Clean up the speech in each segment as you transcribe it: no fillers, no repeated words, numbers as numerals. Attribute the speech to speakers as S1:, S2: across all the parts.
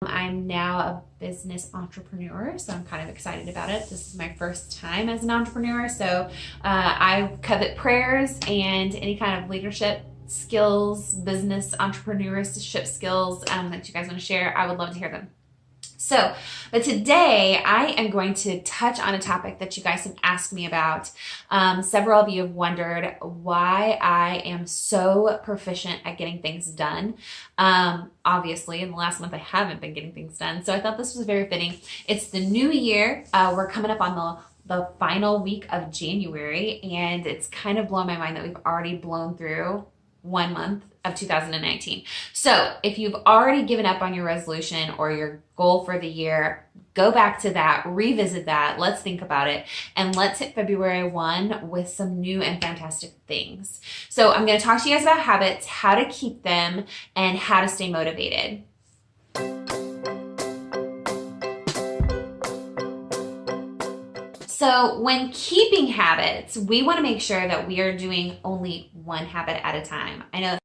S1: I'm now a business entrepreneur, so I'm kind of excited about it. This is my first time as an entrepreneur, so I covet prayers and any kind of leadership skills, business entrepreneurship skills that you guys want to share. I would love to hear them. But today I am going to touch on a topic that you guys have asked me about. Several of you have wondered why I am so proficient at getting things done. Obviously, in the last month I haven't been getting things done, so I thought this was very fitting. It's the new year. We're coming up on the final week of January, and it's kind of blown my mind that we've already blown through 1 month of 2019. So if you've already given up on your resolution or your goal for the year, go back to that, revisit that, let's think about it, and let's hit February 1 with some new and fantastic things. So I'm going to talk to you guys about habits, how to keep them, and how to stay motivated. So when keeping habits, we want to make sure that we are doing only one habit at a time. I know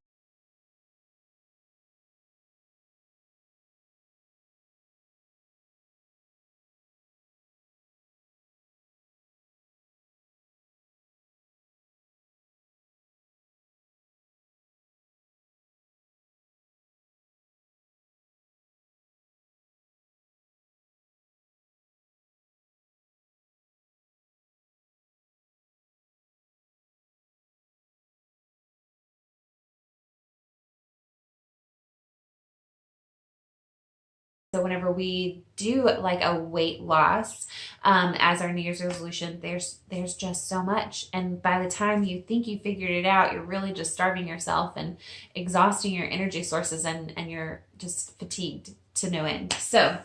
S1: so whenever we do like a weight loss as our New Year's resolution, there's just so much. And by the time you think you figured it out, you're really just starving yourself and exhausting your energy sources, and you're just fatigued to no end. So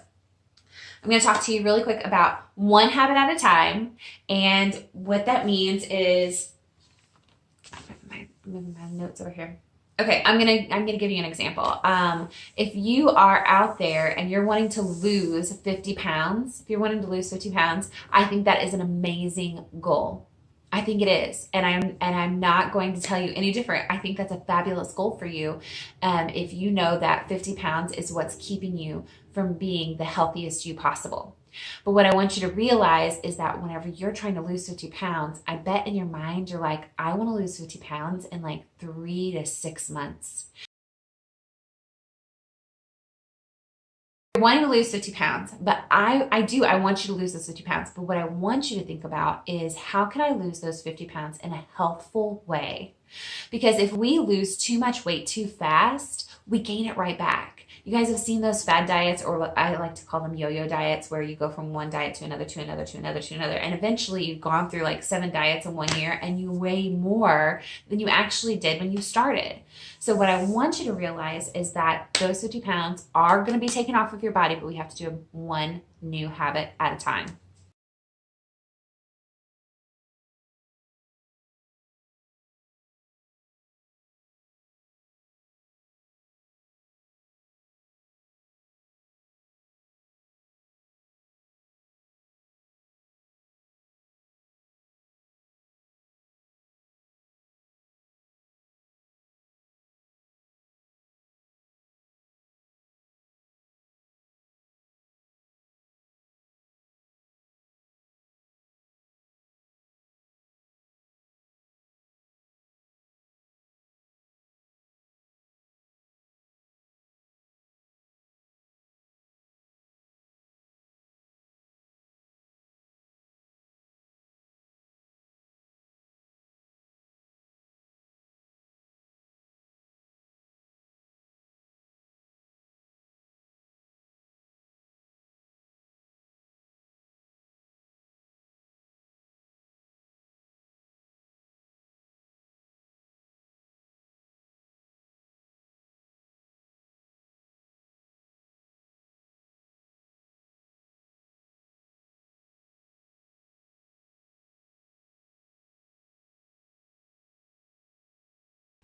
S1: I'm going to talk to you really quick about one habit at a time. And what that means is, moving my notes over here. Okay, I'm gonna give you an example. If you are out there and you're wanting to lose 50 pounds, if you're wanting to lose 50 pounds, I think that is an amazing goal. I think it is, and I'm not going to tell you any different. I think that's a fabulous goal for you. If you know that 50 pounds is what's keeping you from being the healthiest you possible. But what I want you to realize is that whenever you're trying to lose 50 pounds, I bet in your mind you're like, I want to lose 50 pounds in like 3 to 6 months. You're wanting to lose 50 pounds, but I want you to lose those 50 pounds. But what I want you to think about is, how can I lose those 50 pounds in a healthful way? Because if we lose too much weight too fast, we gain it right back. You guys have seen those fad diets, or what I like to call them yo-yo diets, where you go from one diet to another, to another, to another, to another. And eventually you've gone through like 7 diets in 1 year and you weigh more than you actually did when you started. So what I want you to realize is that those 50 pounds are going to be taken off of your body, but we have to do one new habit at a time.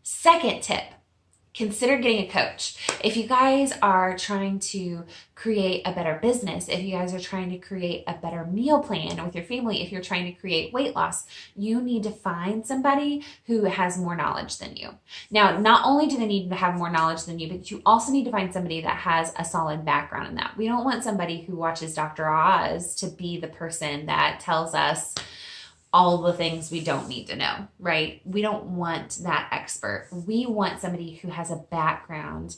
S1: Second tip, consider getting a coach. If you guys are trying to create a better business, if you guys are trying to create a better meal plan with your family, if you're trying to create weight loss, you need to find somebody who has more knowledge than you. Now, not only do they need to have more knowledge than you, but you also need to find somebody that has a solid background in that. We don't want somebody who watches Dr. Oz to be the person that tells us all the things we don't need to know, right? We don't want that expert. We want somebody who has a background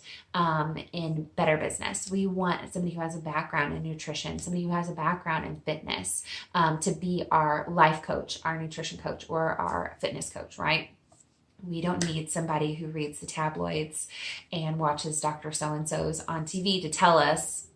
S1: in better business. We want somebody who has a background in nutrition, somebody who has a background in fitness, to be our life coach, our nutrition coach, or our fitness coach, right? We don't need somebody who reads the tabloids and watches Dr. So-and-so's on TV to tell us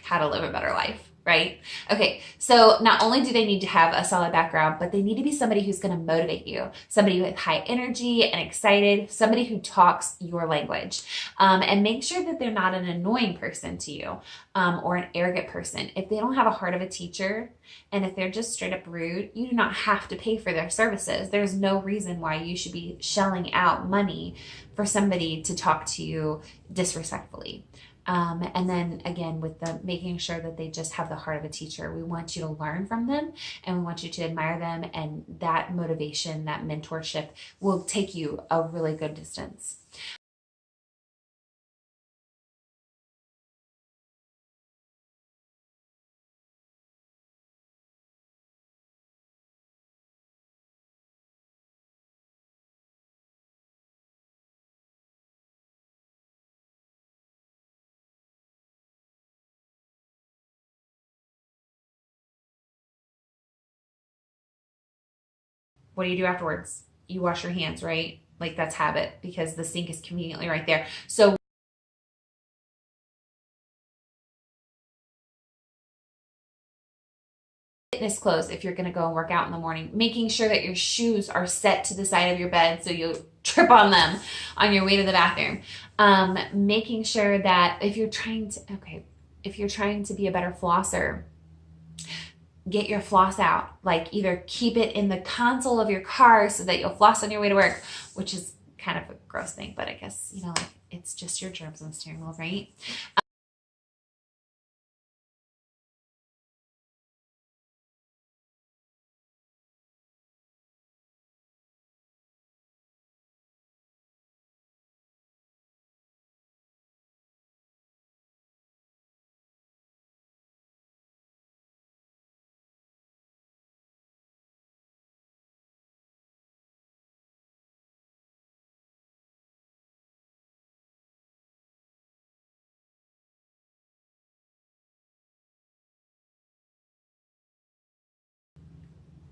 S1: how to live a better life. Right? Okay, so not only do they need to have a solid background, but they need to be somebody who's going to motivate you, somebody with high energy and excited, somebody who talks your language. And make sure that they're not an annoying person to you, or an arrogant person. If they don't have a heart of a teacher, and if they're just straight up rude, you do not have to pay for their services. There's no reason why you should be shelling out money for somebody to talk to you disrespectfully. And then again, with the making sure that they just have the heart of a teacher, we want you to learn from them and we want you to admire them. And that motivation, that mentorship will take you a really good distance. What do you do afterwards? You wash your hands, right? Like that's habit because the sink is conveniently right there. So fitness clothes, if you're going to go and work out in the morning, making sure that your shoes are set to the side of your bed so you'll trip on them on your way to the bathroom. Making sure that if you're trying to be a better flosser, get your floss out. Like either keep it in the console of your car so that you'll floss on your way to work, which is kind of a gross thing, but I guess, like it's just your germs on the steering wheel, right?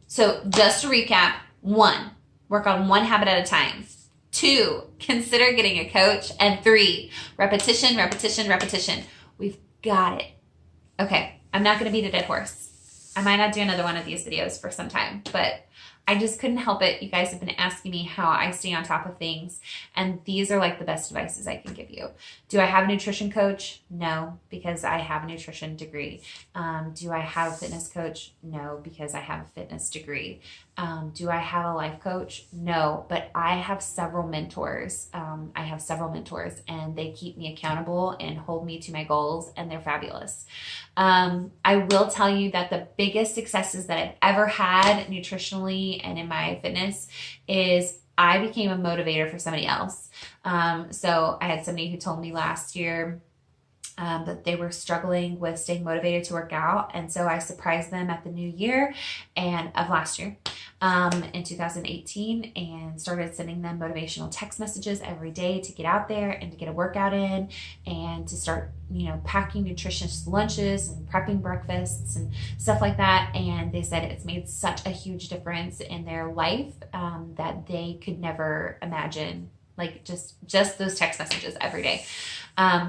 S1: So just to recap, 1, work on one habit at a time. 2, consider getting a coach. And 3, repetition, repetition, repetition. We've got it. Okay, I'm not going to beat a dead horse. I might not do another one of these videos for some time, but I just couldn't help it. You guys have been asking me how I stay on top of things, and these are like the best advices I can give you. Do I have a nutrition coach? No, because I have a nutrition degree. Do I have a fitness coach? No, because I have a fitness degree. Do I have a life coach? No, but I have several mentors. And they keep me accountable and hold me to my goals, and they're fabulous. I will tell you that the biggest successes that I've ever had nutritionally and in my fitness is I became a motivator for somebody else. So I had somebody who told me last year that they were struggling with staying motivated to work out. And so I surprised them at the new year of last year, in 2018, and started sending them motivational text messages every day to get out there and to get a workout in and to start, packing nutritious lunches and prepping breakfasts and stuff like that. And they said it's made such a huge difference in their life that they could never imagine, like just those text messages every day.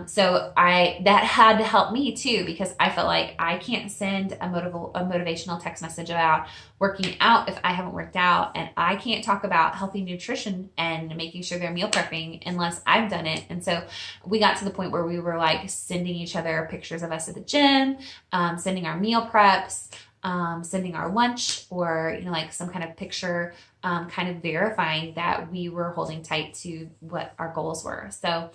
S1: So that had to help me too, because I felt like I can't send a motivational text message about working out if I haven't worked out, and I can't talk about healthy nutrition and making sure they're meal prepping unless I've done it. And so we got to the point where we were like sending each other pictures of us at the gym, sending our meal preps, sending our lunch, or like some kind of picture kind of verifying that we were holding tight to what our goals were. So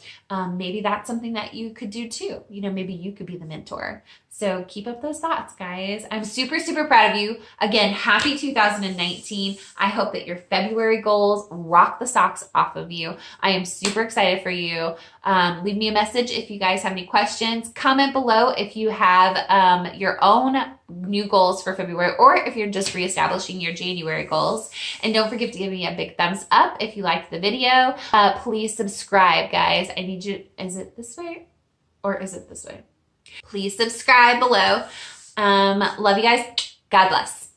S1: maybe that's something that you could do too. Maybe you could be the mentor. So keep up those thoughts, guys. I'm super, super proud of you. Again, happy 2019. I hope that your February goals rock the socks off of you. I am super excited for you. Leave me a message if you guys have any questions. Comment below if you have your own new goals for February, or if you're just reestablishing your January goals. And don't forget to give me a big thumbs up if you liked the video. Please subscribe, guys. I need you. Is it this way or is it this way? Please subscribe below. Love you guys. God bless.